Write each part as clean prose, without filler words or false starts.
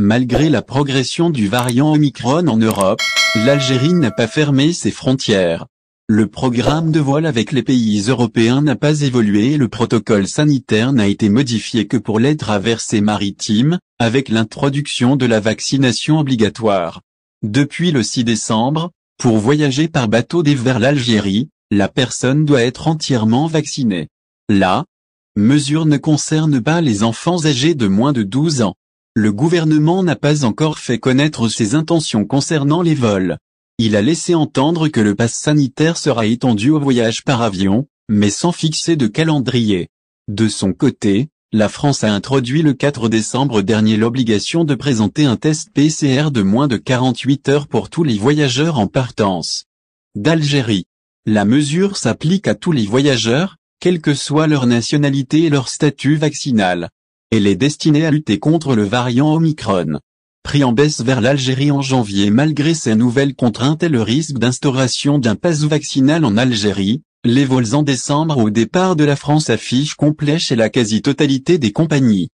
Malgré la progression du variant Omicron en Europe, l'Algérie n'a pas fermé ses frontières. Le programme de vol avec les pays européens n'a pas évolué et le protocole sanitaire n'a été modifié que pour les traversées maritimes, avec l'introduction de la vaccination obligatoire. Depuis le 6 décembre, pour voyager par bateau vers l'Algérie, la personne doit être entièrement vaccinée. La mesure ne concerne pas les enfants âgés de moins de 12 ans. Le gouvernement n'a pas encore fait connaître ses intentions concernant les vols. Il a laissé entendre que le pass sanitaire sera étendu au voyage par avion, mais sans fixer de calendrier. De son côté, la France a introduit le 4 décembre dernier l'obligation de présenter un test PCR de moins de 48 heures pour tous les voyageurs en partance d'Algérie. La mesure s'applique à tous les voyageurs, quelle que soit leur nationalité et leur statut vaccinal. Elle est destinée à lutter contre le variant Omicron. Pris en baisse vers l'Algérie en janvier malgré ces nouvelles contraintes et le risque d'instauration d'un pass vaccinal en Algérie, les vols en décembre au départ de la France affichent complet chez la quasi-totalité des compagnies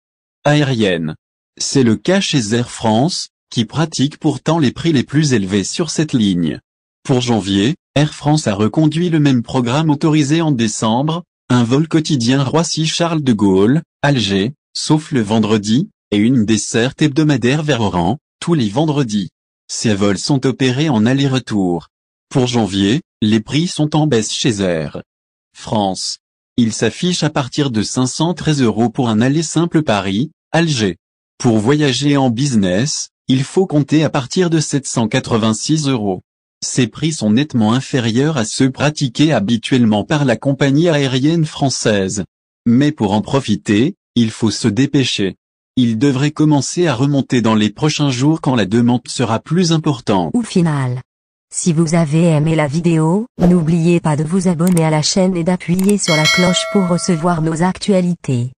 aériennes. C'est le cas chez Air France, qui pratique pourtant les prix les plus élevés sur cette ligne. Pour janvier, Air France a reconduit le même programme autorisé en décembre, un vol quotidien Roissy-Charles de Gaulle, Alger, sauf le vendredi, et une desserte hebdomadaire vers Oran, tous les vendredis. Ces vols sont opérés en aller-retour. Pour janvier, les prix sont en baisse chez Air France. Ils s'affichent à partir de 513 € pour un aller simple Paris-Alger. Pour voyager en business, il faut compter à partir de 786 €. Ces prix sont nettement inférieurs à ceux pratiqués habituellement par la compagnie aérienne française. Mais pour en profiter, il faut se dépêcher. Il devrait commencer à remonter dans les prochains jours quand la demande sera plus importante. Au final, si vous avez aimé la vidéo, n'oubliez pas de vous abonner à la chaîne et d'appuyer sur la cloche pour recevoir nos actualités.